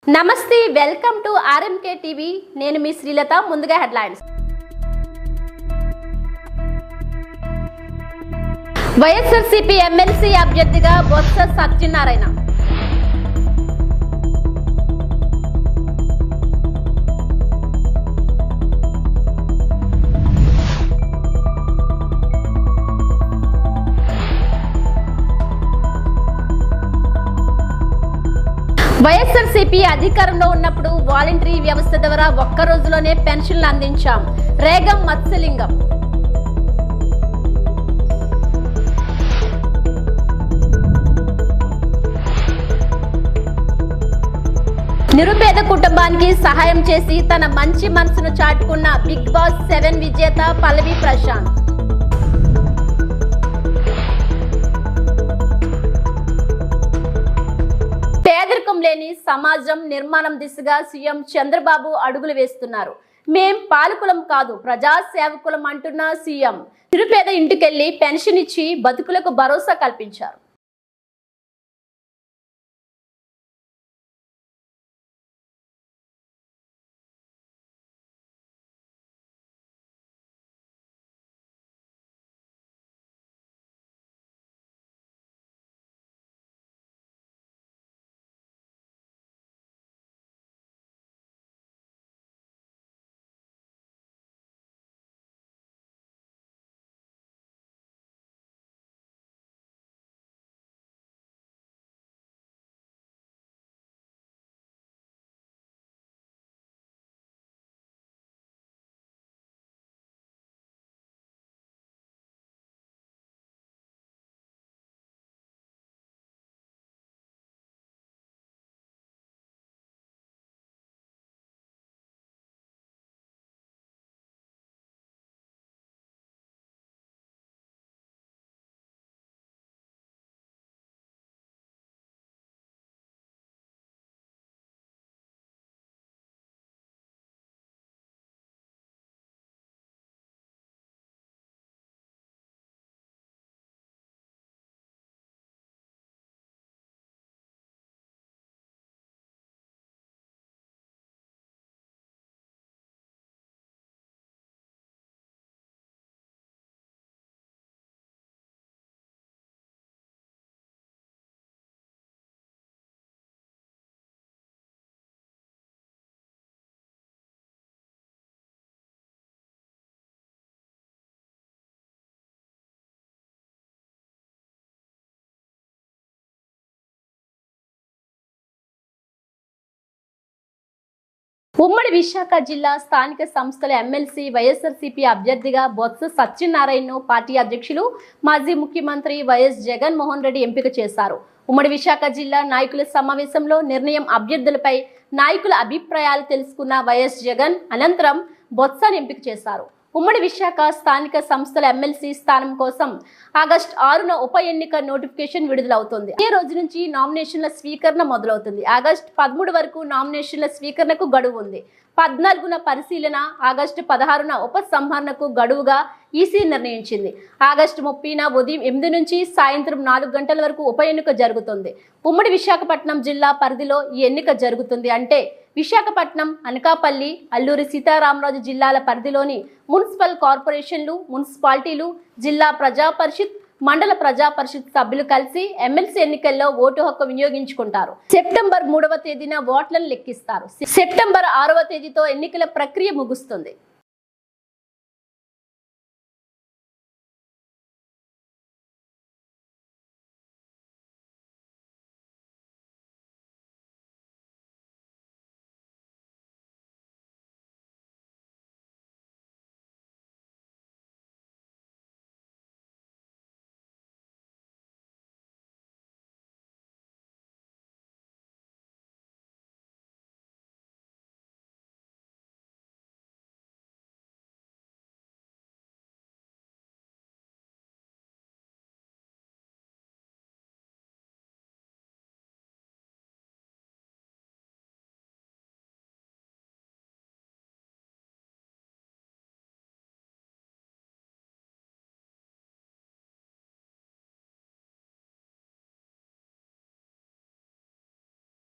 నమస్తే welcome to RMK TV నేను మీ శ్రీలత ముందుగా హెడ్లైన్స్ వైఎస్ఆర్సీపీ ఎమ్మెల్సీ అభ్యర్థిగా బొత్స సత్యనారాయణ వైఎస్ఆర్సీపీ అధికారంలో ఉన్నప్పుడు వాలంటరీ వ్యవస్థ ద్వారా ఒక్క రోజులోనే పెన్షన్లు అందించాం రేగం మత్స్యలింగం నిరుపేద కుటుంబానికి సహాయం చేసి తన మంచి మనసును చాటుకున్న బిగ్ బాస్ 7 విజేత పల్లవి ప్రశాంత్ పేదరికం లేని సమాజం నిర్మాణం దిశగా సీఎం చంద్రబాబు అడుగులు వేస్తున్నారు. మేం పాలకులం కాదు ప్రజా సేవకులం అంటున్న సీఎం నిరుపేద ఇంటికెళ్లి పెన్షన్ ఇచ్చి బతుకులకు భరోసా కల్పించారు. ఉమ్మడి విశాఖ జిల్లా స్థానిక సంస్థల ఎమ్మెల్సీ వైఎస్ఆర్సీపీ అభ్యర్థిగా బొత్స సత్యనారాయణను పార్టీ అధ్యక్షులు మాజీ ముఖ్యమంత్రి వైఎస్ జగన్మోహన్ రెడ్డి ఎంపిక చేశారు. ఉమ్మడి విశాఖ జిల్లా నాయకుల సమావేశంలో నిర్ణయం అభ్యర్థులపై నాయకుల అభిప్రాయాలు తెలుసుకున్న వైఎస్ జగన్ అనంతరం బొత్సను ఎంపిక చేశారు. ఉమ్మడి విశాఖ స్థానిక సంస్థల ఎమ్మెల్సీ స్థానం కోసం ఆగస్టు 6న ఉప ఎన్నిక నోటిఫికేషన్ విడుదలవుతుంది. ఈ రోజు నుంచి నామినేషన్ల స్వీకరణ మొదలవుతుంది. ఆగస్టు 13 వరకు నామినేషన్ల స్వీకరణకు గడువు ఉంది. 14న పరిశీలన, ఆగస్టు 16న ఉపసంహరణకు గడువుగా ఈసీ నిర్ణయించింది. ఆగస్టు 30న ఉదయం 8 నుంచి సాయంత్రం 4 గంటల వరకు ఉప ఎన్నిక జరుగుతుంది. ఉమ్మడి విశాఖపట్నం జిల్లా పరిధిలో ఈ ఎన్నిక జరుగుతుంది. అంటే విశాఖపట్నం, అనకాపల్లి, అల్లూరి సీతారామరాజు జిల్లాల పరిధిలోని మున్సిపల్ కార్పొరేషన్లు, మున్సిపాలిటీలు, జిల్లా ప్రజా పరిషత్, మండల ప్రజా పరిషత్ సభ్యులు కలిసి ఎమ్మెల్సీ ఎన్నికల్లో ఓటు హక్కు వినియోగించుకుంటారు. సెప్టెంబర్ 3వ తేదీన ఓట్లను లెక్కిస్తారు. సెప్టెంబర్ 6వ తేదీతో ఎన్నికల ప్రక్రియ ముగుస్తుంది.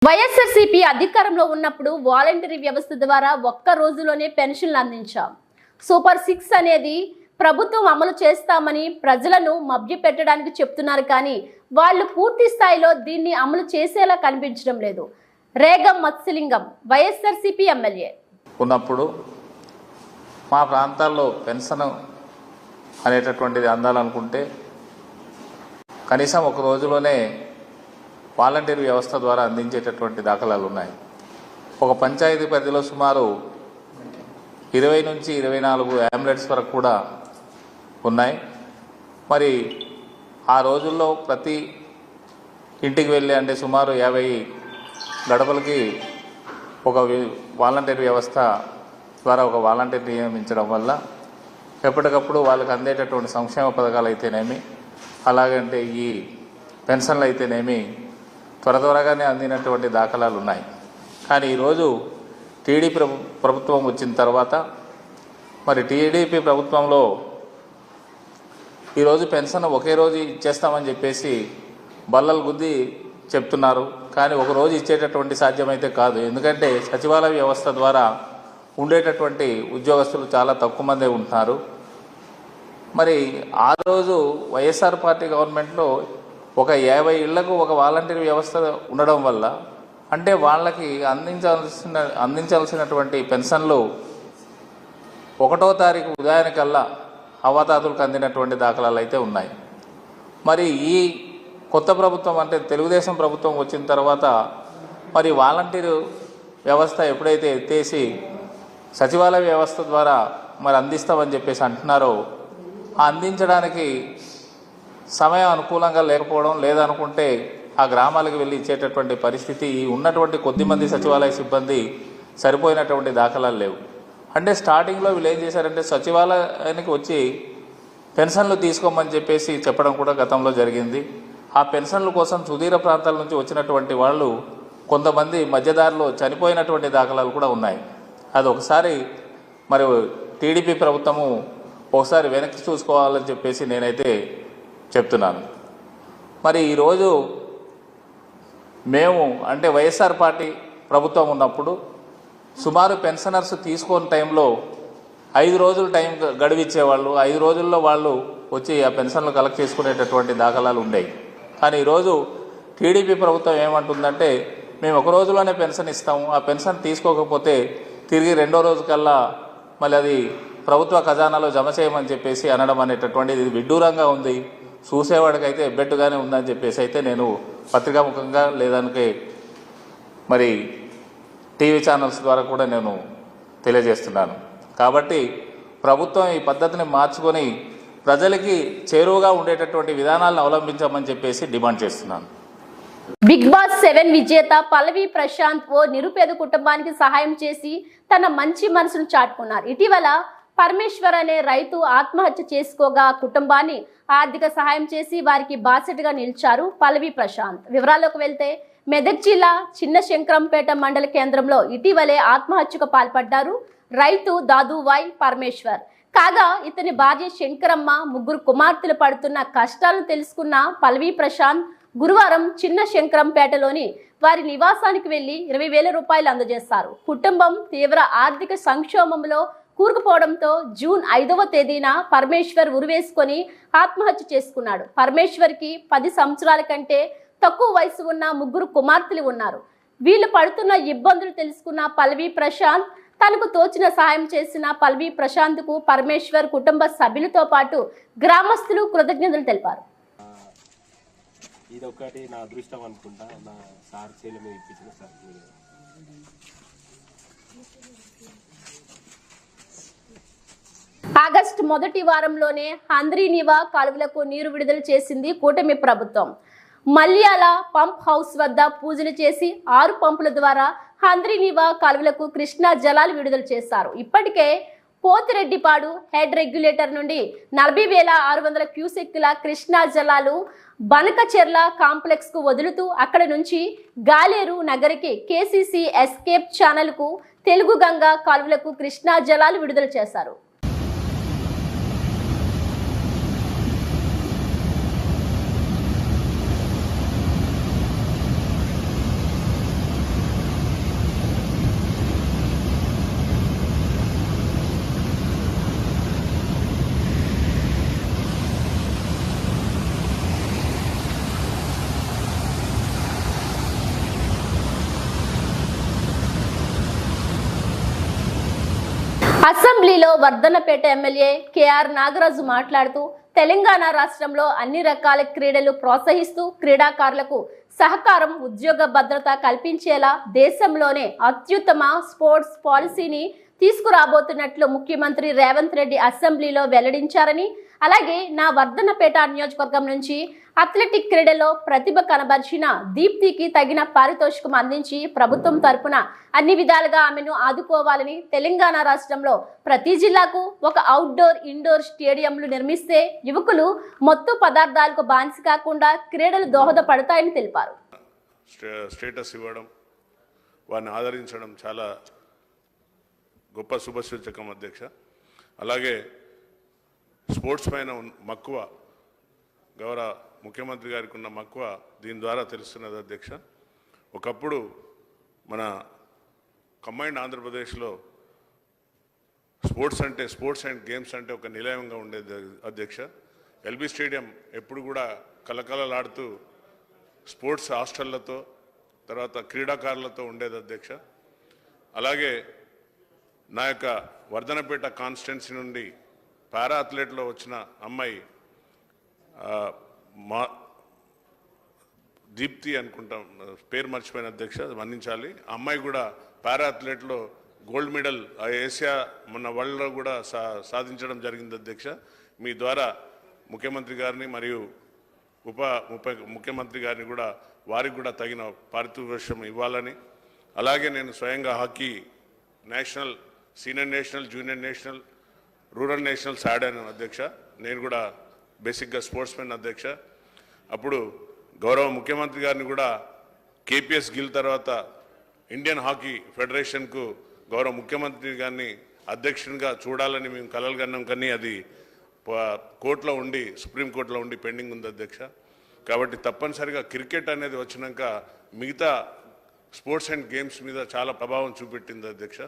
వైఎస్ఆర్సీపీ అధికారంలో ఉన్నప్పుడు వాలంటరీ వ్యవస్థ ద్వారా ఒక్క రోజులోనే పెన్షన్లు అందించాం. సూపర్ 6 అనేది ప్రభుత్వం అమలు చేస్తామని ప్రజలను మభ్యపెట్టడానికి చెప్తున్నారు, కానీ వాళ్ళు పూర్తి స్థాయిలో దీన్ని అమలు చేసేలా కనిపించడం లేదు. రేగం మత్స్యలింగం వైఎస్ఆర్సీపీ ఎమ్మెల్యే ఉన్నప్పుడు మా ప్రాంతాల్లో పెన్షన్ అనేటటువంటిది అందాలనుకుంటే కనీసం ఒక రోజులోనే వాలంటీర్ వ్యవస్థ ద్వారా అందించేటటువంటి దాఖలాలు ఉన్నాయి. ఒక పంచాయతీ పరిధిలో సుమారు 20 నుంచి 24 అంబులెన్స్ వరకు కూడా ఉన్నాయి. మరి ఆ రోజుల్లో ప్రతి ఇంటికి వెళ్ళి అంటే సుమారు 50 గడపలకి ఒక వాలంటీర్ వ్యవస్థ ద్వారా ఒక వాలంటీర్ నియమించడం వల్ల ఎప్పటికప్పుడు వాళ్ళకి అందేటటువంటి సంక్షేమ పథకాలు అయితేనేమి, అలాగంటే ఈ పెన్షన్లు అయితేనేమి త్వరగానే అందినటువంటి దాఖలాలు ఉన్నాయి. కానీ ఈరోజు టీడీపీ ప్రభుత్వం వచ్చిన తర్వాత మరి టీడీపీ ప్రభుత్వంలో ఈరోజు పెన్షన్ ఒకే రోజు ఇచ్చేస్తామని చెప్పేసి బల్లలు గుద్ది చెప్తున్నారు. కానీ ఒక రోజు ఇచ్చేటటువంటి సాధ్యమైతే కాదు. ఎందుకంటే సచివాలయ వ్యవస్థ ద్వారా ఉండేటటువంటి ఉద్యోగస్తులు చాలా తక్కువ మందే ఉంటున్నారు. మరి ఆ రోజు వైఎస్ఆర్ పార్టీ గవర్నమెంట్లో ఒక 50 ఇళ్లకు ఒక వాలంటీర్ వ్యవస్థ ఉండడం వల్ల అంటే వాళ్ళకి అందించాల్సినటువంటి పెన్షన్లు 1వ తారీఖు ఉదయానికల్లా అవతాతులకు అందినటువంటి దాఖలాలు అయితే ఉన్నాయి. మరి ఈ కొత్త ప్రభుత్వం అంటే తెలుగుదేశం ప్రభుత్వం వచ్చిన తర్వాత మరి వాలంటీరు వ్యవస్థ ఎప్పుడైతే ఎత్తేసి సచివాలయ వ్యవస్థ ద్వారా మరి అందిస్తామని చెప్పేసి అంటున్నారో ఆ అందించడానికి సమయం అనుకూలంగా లేకపోవడం, లేదనుకుంటే ఆ గ్రామాలకు వెళ్ళి ఇచ్చేటటువంటి పరిస్థితి ఉన్నటువంటి కొద్దిమంది సచివాలయ సిబ్బంది సరిపోయినటువంటి దాఖలాలు లేవు. అంటే స్టార్టింగ్లో వీళ్ళు ఏం చేశారంటే సచివాలయానికి వచ్చి పెన్షన్లు తీసుకోమని చెప్పేసి చెప్పడం కూడా గతంలో జరిగింది. ఆ పెన్షన్ల కోసం సుదూర ప్రాంతాల నుంచి వచ్చినటువంటి వాళ్ళు కొంతమంది మధ్యదారిలో చనిపోయినటువంటి దాఖలాలు కూడా ఉన్నాయి. అది ఒకసారి మరి టీడీపీ ప్రభుత్వము ఒకసారి వెనక్కి చూసుకోవాలని చెప్పేసి నేనైతే చెప్తున్నాను. మరి ఈరోజు మేము అంటే వైఎస్ఆర్ పార్టీ ప్రభుత్వం ఉన్నప్పుడు సుమారు పెన్షనర్స్ తీసుకున్న టైంలో 5 రోజులు టైం గడువిచ్చేవాళ్ళు. 5 రోజుల్లో వాళ్ళు వచ్చి ఆ పెన్షన్లు కలెక్ట్ చేసుకునేటటువంటి దాఖలాలు ఉండేవి. కానీ ఈరోజు టీడీపీ ప్రభుత్వం ఏమంటుందంటే మేము ఒక రోజులోనే పెన్షన్ ఇస్తాము, ఆ పెన్షన్ తీసుకోకపోతే తిరిగి 2వ రోజు కల్లా మళ్ళీ అది ప్రభుత్వ ఖజానాలో జమ చేయమని చెప్పేసి అనడం అనేటటువంటిది విడ్డూరంగా ఉంది. చూసేవాడికైతే ఎబ్బెట్టుగానే ఉందని చెప్పేసి అయితే నేను పత్రికాముఖంగా లేదానికి మరి టీవీ ఛానల్స్ ద్వారా కూడా నేను తెలియజేస్తున్నాను. కాబట్టి ప్రభుత్వం ఈ పద్ధతిని మార్చుకొని ప్రజలకి చేరువగా ఉండేటటువంటి విధానాలను అవలంబించమని చెప్పేసి డిమాండ్ చేస్తున్నాను. బిగ్ బాస్ 7 విజేత పల్లవి ప్రశాంత్ ఓ నిరుపేద కుటుంబానికి సహాయం చేసి తన మంచి మనసును చాటుకున్నారు. ఇటీవల పరమేశ్వర్ అనే రైతు ఆత్మహత్య చేసుకోగా కుటుంబాన్ని ఆర్థిక సహాయం చేసి వారికి బాసటగా నిలిచారు పల్లవి ప్రశాంత్. వివరాల్లోకి వెళ్తే మెదక్ జిల్లా చిన్న శంకరంపేట మండల కేంద్రంలో ఇటీవలే ఆత్మహత్యకు పాల్పడ్డారు రైతు దాదువాయ్ పరమేశ్వర్. కాగా ఇతని భార్య శంకరమ్మ 3 కుమార్తెలు పడుతున్న కష్టాలను తెలుసుకున్న పల్లవి ప్రశాంత్ గురువారం చిన్న శంకరంపేటలోని వారి నివాసానికి వెళ్లి 20,000 రూపాయలు అందజేశారు. కుటుంబం తీవ్ర ఆర్థిక సంక్షోభంలో కూరుకుపోవడంతో జూన్ 5వ తేదీన పరమేశ్వర్ ఉరివేసుకొని ఆత్మహత్య చేసుకున్నాడు. పరమేశ్వర్కి 10 సంవత్సరాల కంటే తక్కువ వయసు ఉన్న 3 కుమార్తెలు ఉన్నారు. వీళ్ళు పడుతున్న ఇబ్బందులు తెలుసుకున్న పల్లవి ప్రశాంత్ తనకు తోచిన సహాయం చేసిన పల్లవి ప్రశాంత్కు పరమేశ్వర్ కుటుంబ సభ్యులతో పాటు గ్రామస్తులు కృతజ్ఞతలు తెలిపారు. ఇదొకటి నా అదృష్టం అనుకుంటా. నా సార్ చేల మీద ఇప్పించిన సార్ ఆగస్టు మొదటి వారంలోనే హంద్రీనివా కాలువలకు నీరు విడుదల చేసింది కూటమి ప్రభుత్వం. మల్యాల పంప్ హౌస్ వద్ద పూజలు చేసి 6 పంపుల ద్వారా హంద్రీనివా కాలువలకు కృష్ణా జలాలు విడుదల చేశారు. ఇప్పటికే పోతిరెడ్డిపాడు హెడ్ రెగ్యులేటర్ నుండి 40,600 క్యూసెక్కుల కృష్ణా జలాలు బనకచెర్ల కాంప్లెక్స్ కు వదులుతూ అక్కడ నుంచి గాలేరు నగరికి కేసీసీ ఎస్కేప్ ఛానల్ కు తెలుగు గంగా కాలువలకు కృష్ణా జలాలు విడుదల చేశారు. అసెంబ్లీలో వర్ధన్నపేట ఎమ్మెల్యే కేఆర్ నాగరాజు మాట్లాడుతూ తెలంగాణ రాష్ట్రంలో అన్ని రకాల క్రీడలు ప్రోత్సహిస్తూ క్రీడాకారులకు సహకారం ఉద్యోగ భద్రత కల్పించేలా దేశంలోనే అత్యుత్తమ స్పోర్ట్స్ పాలసీని తీసుకురాబోతున్నట్లు ముఖ్యమంత్రి రేవంత్ రెడ్డి అసెంబ్లీలో వెల్లడించారని, అలాగే నా వర్ధన్నపేట నియోజకవర్గం నుంచి అథ్లెటిక్ క్రీడలో ప్రతిభ కనబర్చిన దీప్తికి తగిన పారితోషికం అందించి ప్రభుత్వం తరపున అన్ని విధాలుగా ఆమెను ఆదుకోవాలని, తెలంగాణ రాష్ట్రంలో ప్రతి జిల్లాకు ఒక అవుట్డోర్ ఇండోర్ స్టేడియంలు నిర్మిస్తే యువకులు మత్తు పదార్థాలకు బానిస కాకుండా క్రీడలు దోహదపడతాయని తెలిపారు. స్టేటస్ ఇవ్వడం, వారిని ఆదరించడం చాలా గొప్ప శుభసూచకం అధ్యక్ష. అలాగే స్పోర్ట్స్ పైన మక్కువ, గౌరవ ముఖ్యమంత్రి గారికి ఉన్న మక్కువ దీని ద్వారా తెలుస్తున్నది అధ్యక్ష. ఒకప్పుడు మన కంబైన్డ్ ఆంధ్రప్రదేశ్లో స్పోర్ట్స్ అండ్ గేమ్స్ అంటే ఒక నిలయంగా ఉండేది అధ్యక్ష. ఎల్బీ స్టేడియం ఎప్పుడు కూడా కలకలలాడుతూ స్పోర్ట్స్ హాస్టళ్లతో, తర్వాత క్రీడాకారులతో ఉండేది అధ్యక్ష. అలాగే నా యొక్క వర్ధనపేట కాన్స్టిట్యున్సీ నుండి పారా అథ్లెట్లో వచ్చిన అమ్మాయి దీప్తి అనుకుంటాం, పేరు మర్చిపోయిన అధ్యక్ష, మన్నించాలి. అమ్మాయి కూడా పారా అథ్లెట్లో గోల్డ్ మెడల్ ఏషియా మొన్న వరల్డ్లో కూడా సాధించడం జరిగింది అధ్యక్ష. మీ ద్వారా ముఖ్యమంత్రి గారిని మరియు ఉప ముఖ్యమంత్రి గారిని కూడా వారికి కూడా తగిన పారితోషికం ఇవ్వాలని, అలాగే నేను స్వయంగా hockey national, senior national, junior national, rural nationals ఆడాను అధ్యక్ష. నేను కూడా బేసిక్గా స్పోర్ట్స్ మెన్ అధ్యక్ష. అప్పుడు గౌరవ ముఖ్యమంత్రి గారిని కూడా కేపీఎస్ గిల్ తర్వాత ఇండియన్ హాకీ ఫెడరేషన్కు గౌరవ ముఖ్యమంత్రి గారిని అధ్యక్షునిగా చూడాలని మేము కలలు కన్నాం, కానీ అది కోర్టులో ఉండి, సుప్రీంకోర్టులో ఉండి పెండింగ్ ఉంది అధ్యక్ష. కాబట్టి తప్పనిసరిగా క్రికెట్ అనేది వచ్చినాక మిగతా స్పోర్ట్స్ అండ్ గేమ్స్ మీద చాలా ప్రభావం చూపెట్టింది అధ్యక్ష.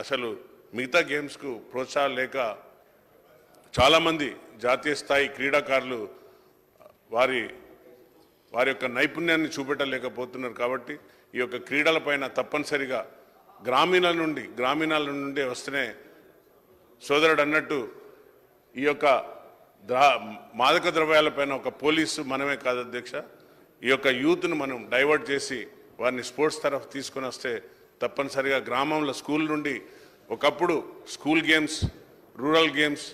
అసలు మిగతా గేమ్స్కు ప్రోత్సాహం లేక చాలామంది జాతీయ స్థాయి క్రీడాకారులు వారి యొక్క నైపుణ్యాన్ని చూపెట్టలేకపోతున్నారు. కాబట్టి ఈ యొక్క క్రీడలపైన తప్పనిసరిగా గ్రామీణాల నుండి వస్తేనే సోదరుడు అన్నట్టు ఈ యొక్క మాదక ద్రవ్యాలపైన ఒక పోలీసు మనమే కాదు అధ్యక్ష. ఈ యొక్క యూత్ను మనం డైవర్ట్ చేసి వారిని స్పోర్ట్స్ తరఫు తీసుకొని వస్తే తప్పనిసరిగా గ్రామంలో స్కూల్ నుండి, ఒకప్పుడు school games, rural games,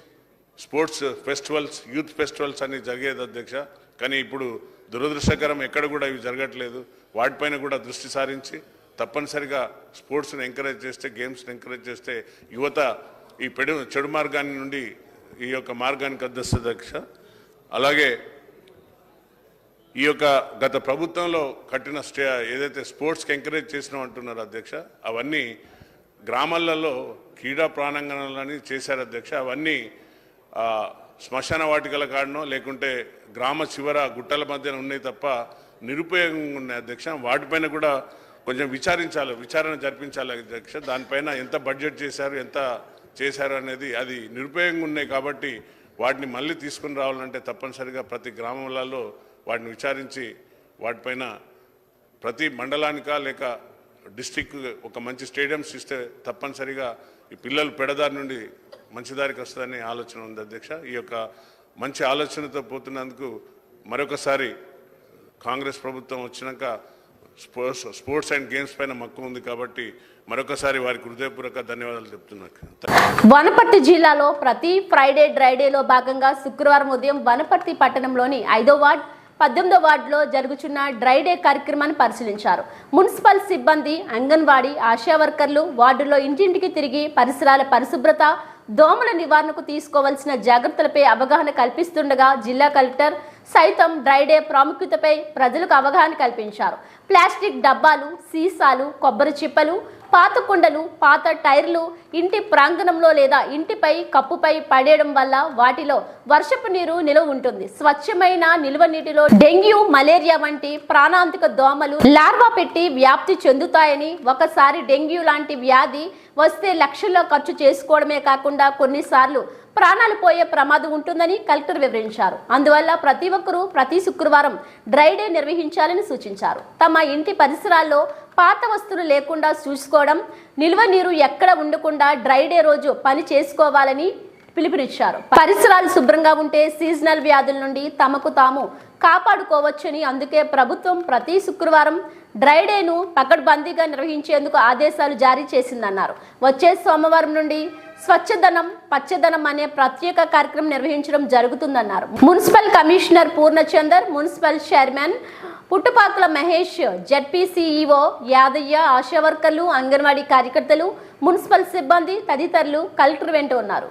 sports festivals, youth festivals అన్ని జరిగేది అధ్యక్ష. కానీ ఇప్పుడు దురదృష్టకరం, ఎక్కడ కూడా ఇవి జరగట్లేదు. వాటిపైన కూడా దృష్టి సారించి తప్పనిసరిగా స్పోర్ట్స్ని ఎంకరేజ్ చేస్తే, గేమ్స్ని ఎంకరేజ్ చేస్తే యువత ఈ చెడు మార్గాన్ని నుండి ఈ యొక్క మార్గానికి అద్దస్తుంది అధ్యక్ష. అలాగే ఈ యొక్క గత ప్రభుత్వంలో కట్టిన ఏదైతే స్పోర్ట్స్కి ఎంకరేజ్ చేసినాం అంటున్నారు అధ్యక్ష, అవన్నీ గ్రామాలలో క్రీడా ప్రాంగణాలని చేశారు అధ్యక్ష. అవన్నీ శ్మశాన వాటికల కాడనో లేకుంటే గ్రామ చివర గుట్టల మధ్యన ఉన్నాయి తప్ప నిరుపయోగంగా ఉన్నాయి అధ్యక్ష. వాటిపైన కూడా కొంచెం విచారణ జరిపించాలి అధ్యక్ష. దానిపైన ఎంత బడ్జెట్ చేశారు, ఎంత చేశారు అనేది అది నిరుపయోగంగా ఉన్నాయి. కాబట్టి వాటిని మళ్ళీ తీసుకుని రావాలంటే తప్పనిసరిగా ప్రతి గ్రామాలలో వాటిని విచారించి వాటిపైన ప్రతి మండలానికా లేక డిస్ట్రిక్ట్ ఒక మంచి స్టేడియంస్ ఇస్తే తప్పనిసరిగా ఈ పిల్లలు పెడదారి నుండి మంచి దారికి వస్తుందని ఆలోచన ఉంది అధ్యక్ష. ఈ యొక్క మంచి ఆలోచనతో పోతున్నందుకు మరొకసారి కాంగ్రెస్ ప్రభుత్వం వచ్చినాక స్పోర్ట్స్ అండ్ గేమ్స్ పైన మక్కువ ఉంది కాబట్టి మరొకసారి వారికి హృదయపూర్వక ధన్యవాదాలు చెప్తున్నాను. వనపర్తి జిల్లాలో ప్రతి ఫ్రైడే డ్రైడేలో భాగంగా శుక్రవారం ఉదయం వనపర్తి పట్టణంలోని 5వ వార్డ్ 18వ వార్డులో జరుగుతున్న డ్రైడే కార్యక్రమాన్ని పరిశీలించారు. మున్సిపల్ సిబ్బంది, అంగన్వాడీ, ఆశా వర్కర్లు వార్డులో ఇంటింటికి తిరిగి పరిసరాల పరిశుభ్రత, దోమల నివారణకు తీసుకోవాల్సిన జాగ్రత్తలపై అవగాహన కల్పిస్తుండగా జిల్లా కలెక్టర్ సైతం డ్రైడే ప్రాముఖ్యతపై ప్రజలకు అవగాహన కల్పించారు. ప్లాస్టిక్ డబ్బాలు, సీసాలు, కొబ్బరి చిప్పలు, పాత కుండలు, పాత టైర్లు ఇంటి ప్రాంగణంలో లేదా ఇంటిపై కప్పుపై పడేయడం వల్ల వాటిలో వర్షపు నీరు నిలువ ఉంటుంది. స్వచ్ఛమైన నిల్వ నీటిలో డెంగ్యూ, మలేరియా వంటి ప్రాణాంతక దోమలు లార్వా పెట్టి వ్యాప్తి చెందుతాయని, ఒకసారి డెంగ్యూ లాంటి వ్యాధి వస్తే లక్షల్లో ఖర్చు చేసుకోవడమే కాకుండా కొన్నిసార్లు ప్రాణాలు పోయే ప్రమాదం ఉంటుందని కలెక్టర్ వివరించారు. అందువల్ల ప్రతి ఒక్కరూ ప్రతి శుక్రవారం డ్రైడే నిర్వహించాలని సూచించారు. తమ ఇంటి పరిసరాల్లో పాత వస్తువులు లేకుండా చూసుకోవడం, నిల్వ నీరు ఎక్కడ ఉండకుండా డ్రై డే రోజు పని చేసుకోవాలని పిలుపునిచ్చారు. పరిసరాలు శుభ్రంగా ఉంటే సీజనల్ వ్యాధుల నుండి తమకు తాము కాపాడుకోవచ్చని, అందుకే ప్రభుత్వం ప్రతి శుక్రవారం డ్రై డేను పకడ్బందీగా నిర్వహించేందుకు ఆదేశాలు జారీ చేసిందన్నారు. వచ్చే సోమవారం నుండి స్వచ్ఛదనం పచ్చదనం అనే ప్రత్యేక కార్యక్రమం నిర్వహించడం జరుగుతుందన్నారు. Municipal commissioner Purnachander, municipal chairman Puttupakula Mahesh, ZP CEO Yadaiah, Asha వర్కర్లు, అంగన్వాడీ కార్యకర్తలు, మున్సిపల్ సిబ్బంది తదితరులు కలెక్టర్ వెంట ఉన్నారు.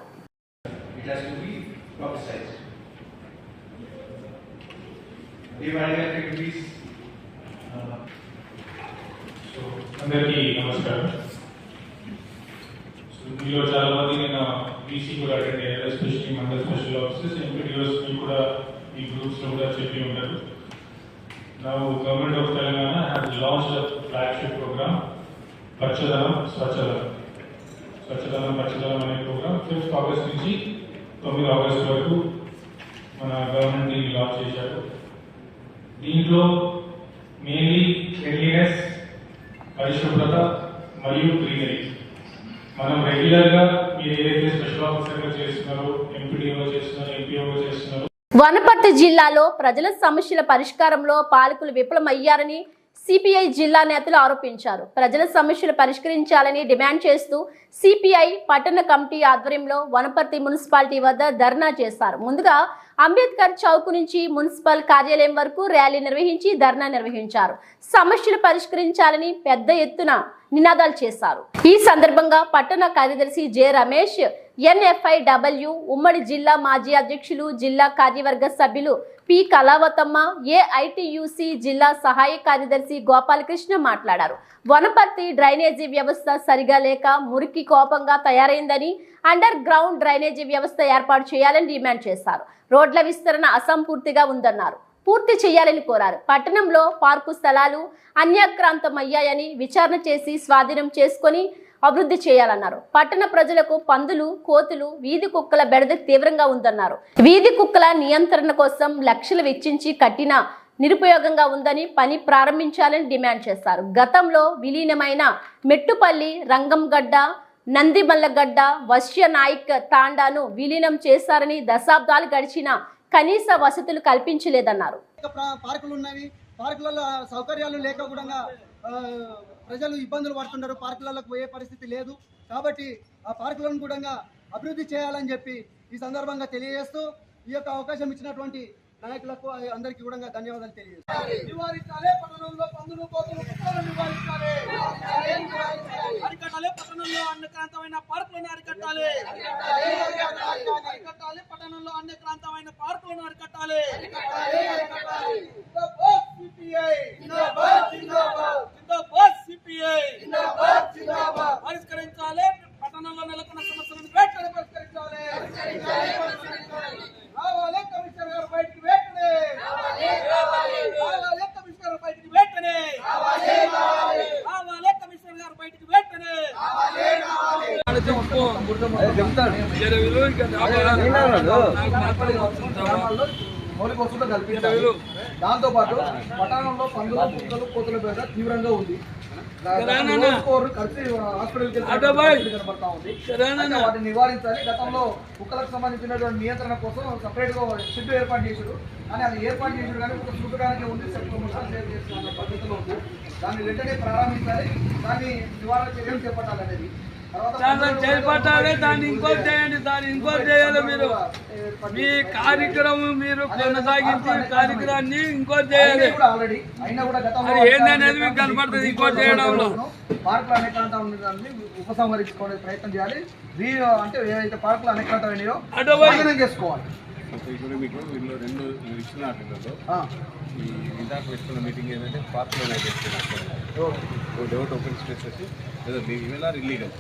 అందరికీ నమస్కారం. మీలో చాలా మంది నేను బీసీ కూడా అటెండ్ అయ్యారు, especially mandal special officers, MPDOs కూడా ఈ గ్రూప్స్ లో కూడా చెప్పి ఉంటారు. Now Government of Telangana has launched a flagship program, Pachadalam Swachadalam. Swachadalam Pachadalam అనే ప్రోగ్రామ్ 5th ఆగస్ట్ నుంచి 9 ఆగస్ట్ వరకు మన గవర్నమెంట్ లాంచ్ చేశారు. దీంట్లో మెయిన్లీ క్లీన్లీనెస్, పరిశుభ్రత మరియు గ్రీనరీ. మనం రెగ్యులర్ గా మీరు ఏదైతే స్పెషల్ ఆఫీసర్గా చేస్తున్నారో, ఎంపీడీఓ చేస్తున్నారో, ఎంపీఓ చేస్తున్నారో, వనపర్తి జిల్లాలో ప్రజల సమస్యల పరిష్కారంలో పాలకులు విఫలమయ్యారని సిపిఐ జిల్లా నేతలు ఆరోపించారు. ప్రజల సమస్యలు పరిష్కరించాలని డిమాండ్ చేస్తూ సిపిఐ పట్టణ కమిటీ ఆధ్వర్యంలో వనపర్తి మున్సిపాలిటీ వద్ద ధర్నా చేశారు. ముందుగా అంబేద్కర్ చౌక్ నుంచి మున్సిపల్ కార్యాలయం వరకు ర్యాలీ నిర్వహించి ధర్నా నిర్వహించారు. సమస్యలు పరిష్కరించాలని పెద్ద ఎత్తున నినాదాలు చేశారు. ఈ సందర్భంగా పట్టణ కార్యదర్శి జె రమేష్, NFIW ఉమ్మడి జిల్లా మాజీ అధ్యక్షులు, జిల్లా కార్యవర్గ సభ్యులు పి కళావతమ్మ, AITUC జిల్లా సహాయ కార్యదర్శి గోపాలకృష్ణ మాట్లాడారు. వనపర్తి డ్రైనేజీ వ్యవస్థ సరిగా లేక మురికి కోపంగా తయారైందని, అండర్ గ్రౌండ్ డ్రైనేజీ వ్యవస్థ ఏర్పాటు చేయాలని డిమాండ్ చేశారు. రోడ్ల విస్తరణ అసంపూర్తిగా ఉందన్నారు. పూర్తి చేయాలని కోరారు. పట్టణంలో పార్కు స్థలాలు అన్యాక్రాంతమయ్యాయని విచారణ చేసి స్వాధీనం చేసుకొని అభివృద్ధి చేయాలన్నారు. పట్టణ ప్రజలకు పందులు, కోతులు, వీధి కుక్కల బెడద తీవ్రంగా ఉందన్నారు. వీధి కుక్కల నియంత్రణ కోసం లక్షలు వెచ్చించి కట్టిన నిరుపయోగంగా ఉందని, పని ప్రారంభించాలని డిమాండ్ చేశారు. గతంలో విలీనమైన మెట్టుపల్లి, రంగంగడ్డ, నందిమల్లగడ్డ, వశ్యనాయక్ తాండాను విలీనం చేశారని, దశాబ్దాలు గడిచిన కనీస వసతులు కల్పించలేదన్నారు. పార్కులు ఉన్నవి, పార్కులలో సౌకర్యాలు లేక కూడా ప్రజలు ఇబ్బందులు పడుతున్నారు. పార్కులకు పోయే పరిస్థితి లేదు. కాబట్టి ఆ పార్కులను కూడా అభివృద్ధి చేయాలని చెప్పి ఈ సందర్భంగా తెలియజేస్తూ ఈ యొక్క అవకాశం ఇచ్చినటువంటి నాయకులకు అందరికీ కూడా ధన్యవాదాలు తెలియజేస్తాను. నివారించాలి పట్టణంలో పందులు, కోతులు, కుక్కలను నివారించాలి. అరికట్టాలి పట్టణంలో అన్యక్రాంతమైన పార్కులను అరికట్టాలి. అరికట్టాలి పట్టణంలో అన్యక్రాంతమైన పార్కులను అరికట్టాలి. పరిష్కరించాలి పట్టణంలో నెలకొన్న సమస్యలను వెంటనే పరిష్కరించాలి. రావాలి కమిషనర్ గారు బయటికి వెంటనే. రావాలి కమిషనర్ బయటికి వెంటనే. రావాలి కమిషనర్ గారు బయటికి వెంటనే. మౌలిక వసతులు కల్పించాలి. దాంతో పాటు పట్టణంలో పందులు, కుక్కలు, కోతుల బెడద తీవ్రంగా ఉంది. కలిసి హాస్పిటల్కి కనబడతా ఉంది. వాటిని నివారించాలి. గతంలో కుక్కలకు సంబంధించినటువంటి నియంత్రణ కోసం సపరేట్ గా షెడ్ ఏర్పాటు చేశారు. కానీ అది ఏర్పాటు చేశారు కానీ ఒక చూడడానికి ఉంది, చేస్తున్న పద్ధతిలో ఉంది. దాన్ని వెంటనే ప్రారంభించాలి. దాన్ని నివారణ చర్యలు చేపట్టాలి అనేది. చేపట్టాలి. దాన్ని ఇంకోటి చేయండి, దాన్ని ఇంకోటి చేయాలి. మీరు మీ కార్యక్రమం మీరు కొనసాగించి కార్యక్రమాన్ని ఇంకోటి చేయాలి. అది ఏందనేది మీకు కనపడుతుంది. ఇంకోటి చేయడంలో పార్కులు అనేకాంతాన్ని ఉపసంహరించుకునే ప్రయత్నం చేయాలి. అంటే ఏదైతే పార్కులు అనేకాంతమైనయో అర్థం చేసుకోవాలి. ఇప్పుడు మీకు వీళ్ళు 2 ఇచ్చిన ఆటలలో ఈ ఇందాక పెట్టుకున్న మీటింగ్ ఏంటంటే పార్కులో లేఅవుట్ ఓపెన్ స్పేసెస్ లేదా ఇవేలా ఇల్లీగల్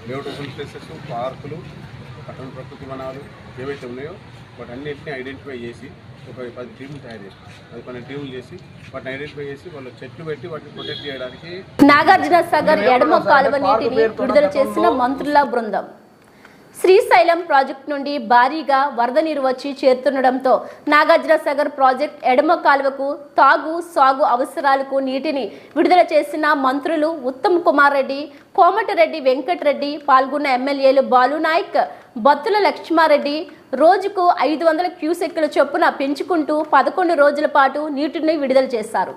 లేఅవుట్ ఓపెన్ స్పేసెస్, పార్కులు, పట్టణ ప్రకృతి వనాలు ఏవైతే ఉన్నాయో వాటన్నిటిని ఐడెంటిఫై చేసి ఒక 10 టీములు తయారు చేసి 12 టీములు చేసి వాటిని ఐడెంటిఫై చేసి వాళ్ళు చెట్లు పెట్టి వాటిని ప్రొటెక్ట్ చేయడానికి నాగార్జున సాగర్ ఎడమ కాలువ నీటిని విడుదల చేసిన మంత్రుల బృందం. శ్రీశైలం ప్రాజెక్టు నుండి భారీగా వరద నీరు వచ్చి చేరుతుండటంతో నాగార్జునసాగర్ ప్రాజెక్టు ఎడమ కాలువకు తాగు సాగు అవసరాలకు నీటిని విడుదల చేసిన మంత్రులు ఉత్తమ్ కుమార్ రెడ్డి, కోమటిరెడ్డి వెంకటరెడ్డి, పాల్గొన్న ఎమ్మెల్యేలు బాలునాయక్, బత్తుల లక్ష్మారెడ్డి రోజుకు 500 క్యూసెక్కుల చొప్పున పెంచుకుంటూ 11 రోజుల పాటు నీటిని విడుదల చేశారు.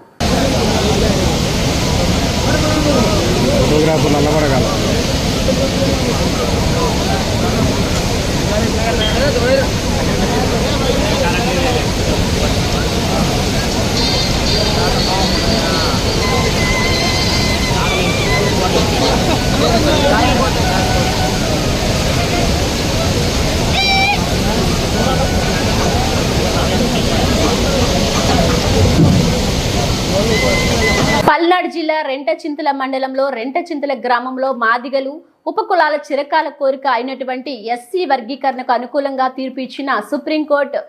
పల్నాడు జిల్లా రెంటచింతల మండలంలో రెంటచింతల గ్రామంలో మాదిగలు ఉపకులాల చిరకాల కోరిక అయినటువంటి ఎస్సీ వర్గీకరణకు అనుకూలంగా తీర్పు ఇచ్చిన సుప్రీంకోర్టు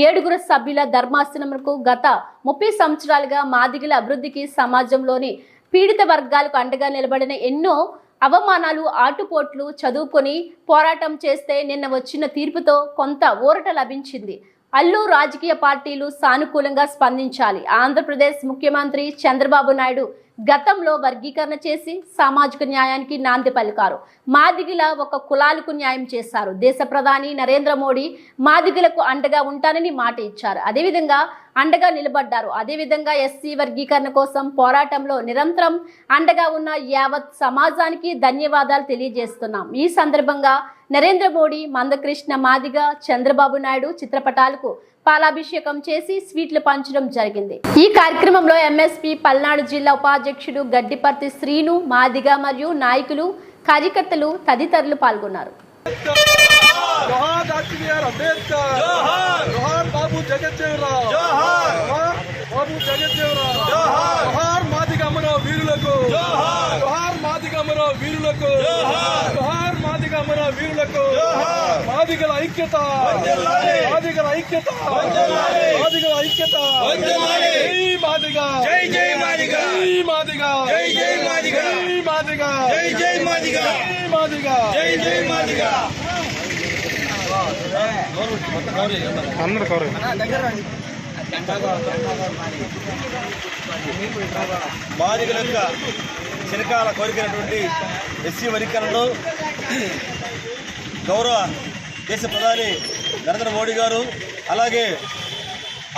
7 సభ్యుల ధర్మాసనంకు గత 30 సంవత్సరాలుగా మాదిగల అభివృద్ధికి సమాజంలోని పీడిత వర్గాలకు అండగా నిలబడిన ఎన్నో అవమానాలు ఆటుపోట్లు చదువుకొని పోరాటం చేస్తే నిన్న వచ్చిన తీర్పుతో కొంత ఊరట లభించింది. అల్లు రాజకీయ పార్టీలు సానుకూలంగా స్పందించాలి. ఆంధ్రప్రదేశ్ ముఖ్యమంత్రి చంద్రబాబు నాయుడు గతంలో వర్గీకరణ చేసి సామాజిక న్యాయానికి నాంది పలికారు. మాదిగల ఒక కులాలకు న్యాయం చేశారు. దేశ ప్రధాని నరేంద్ర మోడీ మాదిగలకు అండగా ఉంటానని మాట ఇచ్చారు. అదేవిధంగా అండగా నిలబడ్డారు. అదేవిధంగా ఎస్సీ వర్గీకరణ కోసం పోరాటంలో నిరంతరం అండగా ఉన్న యావత్ సమాజానికి ధన్యవాదాలు తెలియజేస్తున్నాం. ఈ సందర్భంగా నరేంద్ర మోడీ, మందకృష్ణ మాదిగ, చంద్రబాబు నాయుడు చిత్రపటాలకు పాలాభిషేకం చేసి స్వీట్లు పంచడం జరిగింది. ఈ కార్యక్రమంలో ఎంఎస్పీ పల్నాడు జిల్లా ఉపాధ్యక్షుడు గడ్డిపర్తి శ్రీను, మాదిగ మరియు నాయకులు, కార్యకర్తలు తదితరులు పాల్గొన్నారు. మాదిగల ఐక్యత, మాదిగల ఐక్యత, మాదిగల ఐక్యత. జై మాదిగ, జై జై మాదిగ, జై మాదిగ, జై జై మాదిగ, జై మాదిగ, జై జై మాదిగ, జై మాదిగ, జై జై మాదిగ. మాదిగల యొక్క చిరకాల కోరికైనటువంటి ఎస్సీ వర్గీకరణలో గౌరవ దేశ ప్రధాని నరేంద్ర మోడీ గారు, అలాగే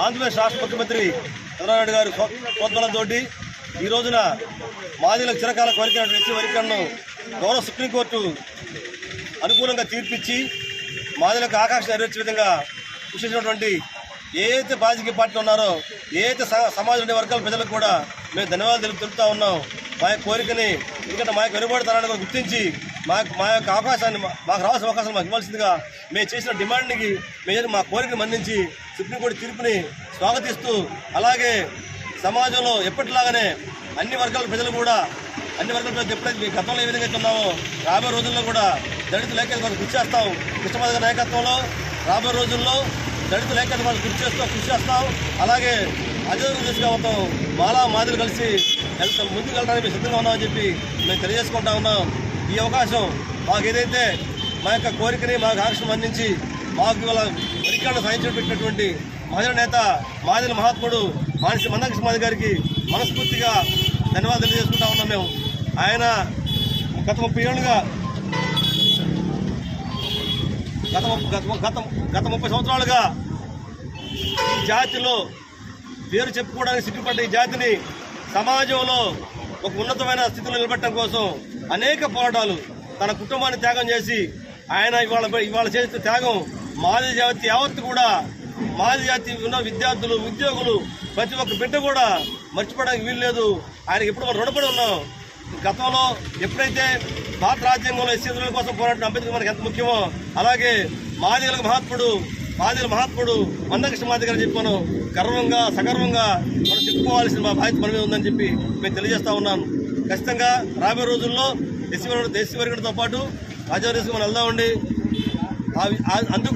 ఆంధ్రప్రదేశ్ రాష్ట్ర ముఖ్యమంత్రి చంద్రబాబు నాయుడు గారు ప్రోత్సాహంతో ఈ రోజున మాదిగలకు చిరకాల కోరికైనటువంటి ఎస్సీ వర్గీకరణను గౌరవ సుప్రీంకోర్టు అనుకూలంగా తీర్పిచ్చి మాదిగలకు ఆకాంక్ష నెరవేర్చే విధంగా కృషి చేసినటువంటి ఏదైతే రాజకీయ పార్టీలు ఉన్నారో, ఏదైతే సమాజంలోని వర్గాల ప్రజలకు కూడా మేము ధన్యవాదాలు తెలుపుతూ ఉన్నాం. మా యొక్క కోరికని, ఎందుకంటే మా యొక్క వెనుబడతనాన్ని కూడా గుర్తించి మా యొక్క అవకాశాన్ని, మాకు రావాల్సిన అవకాశాన్ని మాకు ఇవ్వాల్సిందిగా మేము చేసిన డిమాండ్కి మా కోరికను మన్నించి సుప్రీంకోర్టు తీర్పుని స్వాగతిస్తూ, అలాగే సమాజంలో ఎప్పటిలాగానే అన్ని వర్గాల ప్రజలు కూడా, అన్ని వర్గాల ప్రజలు ఎప్పుడైతే గతంలో ఏ విధంగా అయితే ఉన్నామో రాబోయే రోజుల్లో కూడా దళితుల ఐక్యత మనం కృషి చేస్తాం. కృష్ణమాదిగ నాయకత్వంలో రాబోయే రోజుల్లో దళితుల ఐక్యత మనం కృషి చేస్తాం. అలాగే అజంగా దిశగా మొత్తం మాలా మాదిలు కలిసి ముందుకు వెళ్ళడానికి మేము సిద్ధంగా ఉన్నామని చెప్పి మేము తెలియజేసుకుంటా ఉన్నాం. ఈ అవకాశం మాకు ఏదైతే మా యొక్క కోరికని, మాకు ఆకాంక్షను అందించి మాకు ఇవాళ వర్గీకరణ సాధించి పెట్టినటువంటి మహిళా నేత మాదిల మహాత్ముడు మందకృష్ణ మాదిగ గారికి మనస్ఫూర్తిగా ధన్యవాదాలు తెలియజేసుకుంటా ఉన్నాం. మేము ఆయన గత 30 ఏళ్ళుగా గత 30 సంవత్సరాలుగా ఈ జాతిలో పేరు చెప్పుకోవడానికి సిగ్గుపడ్డ ఈ జాతిని సమాజంలో ఒక ఉన్నతమైన స్థితిలో నిలబెట్టడం కోసం అనేక పోరాటాలు, తన కుటుంబాన్ని త్యాగం చేసి ఆయన ఇవాళ చేసే త్యాగం మాదిగ జాతి యావత్తు కూడా, మాదిగ జాతి ఉన్న విద్యార్థులు, ఉద్యోగులు, ప్రతి ఒక్క బిడ్డ కూడా మర్చిపోవడానికి వీలు లేదు. ఆయనకి ఎప్పుడు మనం రుణపడి ఉన్నాం. గతంలో ఎప్పుడైతే భారత రాజ్యాంగంలో ఎస్సీల కోసం పోరాటం అంబేద్కర్ మనకి ఎంత ముఖ్యమో, అలాగే మాదిగల మహాత్ముడు మందకృష్ణ మాదిగ గారు చెప్పాను గర్వంగా, సగర్వంగా మనం చెప్పుకోవాల్సిన మా బాధ్యత మన మీద ఉందని చెప్పి మేము తెలియజేస్తా ఉన్నాను. ఖచ్చితంగా రాబోయే రోజుల్లో ఎస్సీ వర్గంతో పాటు రాజ్యాంగ మనం వెళ్దామండి. అందుకు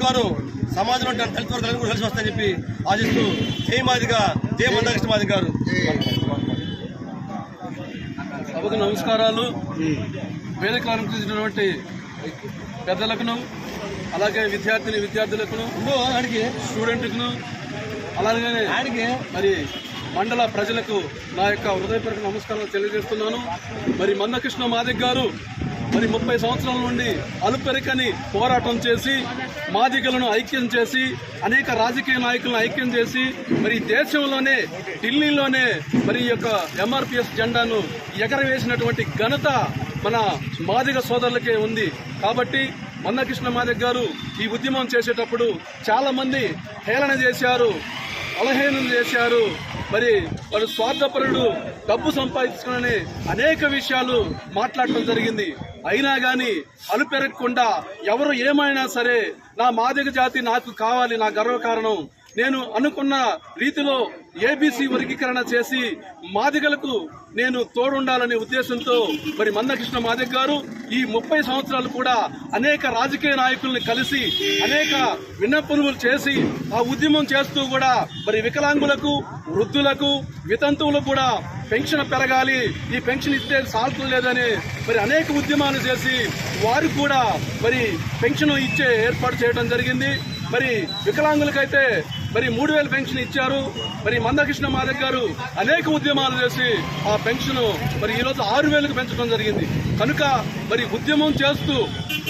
సమాజంలో దళిత వర్గాలను కూడా కలిసి వస్తాయని చెప్పి ఆశిస్తూ జై మాదిగ, జై మందకృష్ణ మాదిగ గారు. సభకు నమస్కారాలు. వేదిక అలంకరించినటువంటి పెద్దలకు, అలాగే విద్యార్థులకు స్టూడెంట్కు అలాగే మరి మండల ప్రజలకు నా యొక్క హృదయపూర్వక నమస్కారాలు తెలియజేస్తున్నాను. మరి మందకృష్ణ మాదిగ గారు మరి 30 సంవత్సరాల నుండి అలుపెరకని పోరాటం చేసి మాదిగలను ఐక్యం చేసి అనేక రాజకీయ నాయకులను ఐక్యం చేసి మరి దేశంలోనే ఢిల్లీలోనే మరి ఈ యొక్క ఎంఆర్పిఎస్ జెండాను ఎగరవేసినటువంటి ఘనత మన మాదిగ సోదరులకే ఉంది. కాబట్టి మందకృష్ణ మాదిగ గారు ఈ ఉద్యమం చేసేటప్పుడు చాలా మంది హేళన చేశారు, అలహేళన చేశారు. మరి వాడు స్వార్థపరుడు, డబ్బు సంపాదించుకునే అనేక విషయాలు మాట్లాడటం జరిగింది. అయినా కానీ అలుపెరగకుండా ఎవరు ఏమైనా సరే నా మాదిగ జాతి నాకు కావాలి, నా గర్వకారణం, నేను అనుకున్న రీతిలో ఏబీసీ వర్గీకరణ చేసి మాదిగలకు నేను తోడుండాలనే ఉద్దేశంతో మరి మందకృష్ణ మాదిగ గారు ఈ 30 సంవత్సరాలు కూడా అనేక రాజకీయ నాయకుల్ని కలిసి అనేక విన్నపములు చేసి ఆ ఉద్యమం చేస్తూ కూడా మరి వికలాంగులకు, వృద్ధులకు, వితంతువులకు కూడా పెన్షన్ పెరగాలి, ఈ పెన్షన్ ఇస్తే సాల్తూ లేదని మరి అనేక ఉద్యమాలు చేసి వారు కూడా మరి పెన్షన్ ఇచ్చే ఏర్పాటు చేయడం జరిగింది. మరి వికలాంగులకైతే మరి 3000 పెన్షన్ ఇచ్చారు. మరి మందకృష్ణ మాదిగ గారు అనేక ఉద్యమాలు చేసి ఆ పెన్షన్ మరి ఈరోజు 6000కు పెంచడం జరిగింది. కనుక మరి ఉద్యమం చేస్తూ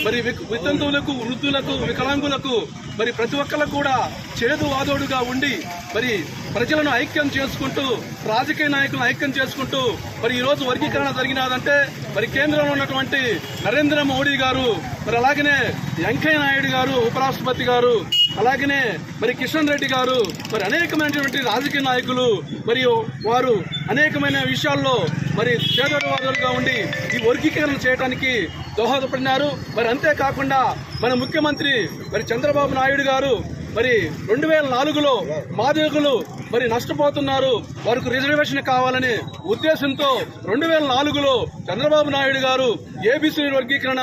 మరి వితంతువులకు, వృద్ధులకు, వికలాంగులకు మరి ప్రతి ఒక్కరికి కూడా చేదు వాదోడుగా ఉండి మరి ప్రజలను ఐక్యం చేసుకుంటూ, రాజకీయ నాయకులను ఐక్యం చేసుకుంటూ మరి ఈరోజు వర్గీకరణ జరిగినదంటే మరి కేంద్రంలో ఉన్నటువంటి నరేంద్ర మోడీ గారు, మరి అలాగనే వెంకయ్య నాయుడు గారు ఉపరాష్ట్రపతి గారు, అలాగనే మరి కిషన్ రెడ్డి గారు, మరి అనేకమైనటువంటి రాజకీయ నాయకులు మరియు వారు అనేకమైన విషయాల్లో మరి చేదోడువాదులుగా ఉండి ఈ వర్గీకరణ చేయడానికి దోహదపడినారు. మరి అంతేకాకుండా మన ముఖ్యమంత్రి మరి చంద్రబాబు నాయుడు గారు మరి 2004లో మాదిగలు మరి నష్టపోతున్నారు, వారికి రిజర్వేషన్ కావాలనే ఉద్దేశంతో 2004లో చంద్రబాబు నాయుడు గారు ఏబీసీ వర్గీకరణ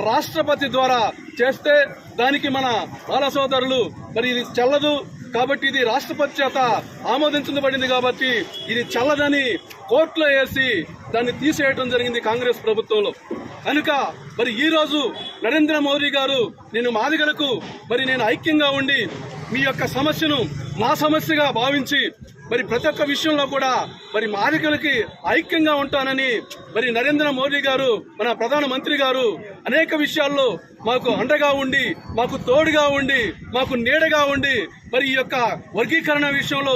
రాష్ట్రపతి ద్వారా చేస్తే దానికి మన బాల సోదరులు మరి ఇది చెల్లదు కాబట్టి ఇది రాష్ట్రపతి చేత ఆమోదించబడింది కాబట్టి ఇది చల్లదని కోర్టులో వేసి దాన్ని తీసేయడం జరిగింది కాంగ్రెస్ ప్రభుత్వంలో. కనుక మరి ఈ రోజు నరేంద్ర మోదీ గారు నేను మాదిగలకు మరి నేను ఐక్యంగా ఉండి మీ యొక్క సమస్యను నా సమస్యగా భావించి మరి ప్రతి ఒక్క విషయంలో కూడా మరి మాదిగలకి ఐక్యంగా ఉంటానని మరి నరేంద్ర మోదీ గారు మన ప్రధానమంత్రి గారు అనేక విషయాల్లో మాకు అండగా ఉండి, మాకు తోడుగా ఉండి, మాకు నీడగా ఉండి మరి ఈ యొక్క వర్గీకరణ విషయంలో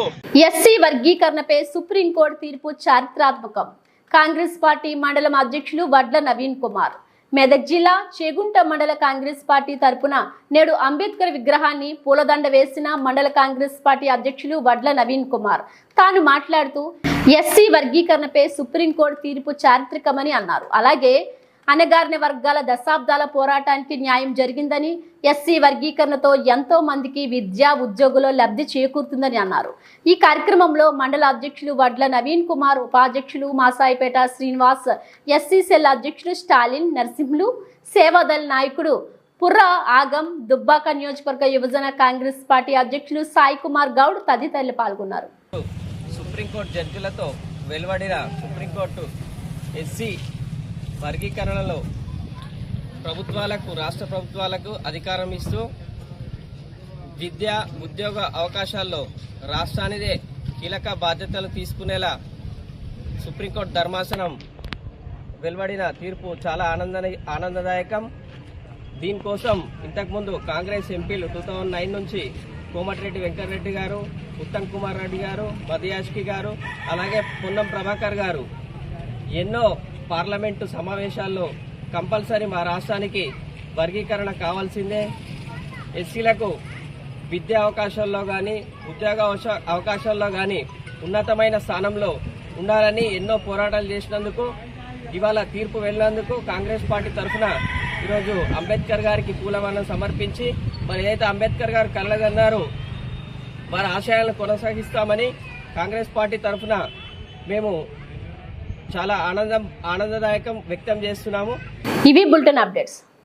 ఎస్సీ వర్గీకరణపై సుప్రీంకోర్టు తీర్పు చారిత్రాత్మకం. కాంగ్రెస్ పార్టీ మండలం అధ్యక్షులు వడ్ల నవీన్ కుమార్ మెదక్ జిల్లా చేగుంట మండల కాంగ్రెస్ పార్టీ తరపున నేడు అంబేద్కర్ విగ్రహాన్ని పూలదండ వేసిన మండల కాంగ్రెస్ పార్టీ అధ్యక్షులు వడ్ల నవీన్ కుమార్ తాను మాట్లాడుతూ ఎస్సీ వర్గీకరణపై సుప్రీంకోర్టు తీర్పు చారిత్రకమని అన్నారు. అలాగే అణగారిన వర్గాల దశాబ్దాల పోరాటానికి న్యాయం జరిగిందని, ఎస్సీ వర్గీకరణతో ఎంతో మందికి విద్యా ఉద్యోగులు లబ్ధి చేకూరుతుందని అన్నారు. ఈ కార్యక్రమంలో మండల అధ్యక్షులు వడ్ల నవీన్ కుమార్, ఉపాధ్యక్షులు మాసాయిపేట శ్రీనివాస్, ఎస్సీ సెల్ అధ్యక్షులు స్టాలిన్ నరసింహులు, సేవాదళ్ నాయకుడు పుర్ర ఆగం, దుబ్బాక నియోజకవర్గ యువజన కాంగ్రెస్ పార్టీ అధ్యక్షులు సాయి కుమార్ గౌడ్ తదితరులు పాల్గొన్నారు. సుప్రీంకోర్టు జడ్జిలతో వెలువడిన సుప్రీంకోర్టు ఎస్సీ వర్గీకరణలో ప్రభుత్వాలకు, రాష్ట్ర ప్రభుత్వాలకు అధికారం ఇస్తూ విద్య, ఉద్యోగ అవకాశాల్లో రాష్ట్రానిదే కీలక బాధ్యతలు తీసుకునేలా సుప్రీంకోర్టు ధర్మాసనం వెలువడిన తీర్పు చాలా ఆనందదాయకం. దీనికోసం ఇంతకుముందు కాంగ్రెస్ ఎంపీలు 2009 నుంచి కోమటిరెడ్డి వెంకటరెడ్డి గారు, ఉత్తమ్ కుమార్ రెడ్డి గారు, మదియాష్కి గారు, అలాగే పొన్నం ప్రభాకర్ గారు ఎన్నో పార్లమెంటు సమావేశాల్లో కంపల్సరీ మా రాష్ట్రానికి వర్గీకరణ కావాల్సిందే, ఎస్సీలకు విద్యా అవకాశాల్లో కానీ, ఉద్యోగ అవకాశాల్లో కానీ ఉన్నతమైన స్థానంలో ఉండాలని ఎన్నో పోరాటాలు చేసినందుకు ఇవాళ తీర్పు వెళ్ళినందుకు కాంగ్రెస్ పార్టీ తరఫున ఈరోజు అంబేద్కర్ గారికి పూలమాలను సమర్పించి మరి ఏదైతే అంబేద్కర్ గారు కలగన్నారో వారి ఆశయాలను కొనసాగిస్తామని కాంగ్రెస్ పార్టీ తరఫున మేము చాలా ఆనందదాయకం వ్యక్తం చేస్తున్నాము. ఇవి బులెటిన్ అప్డేట్స్.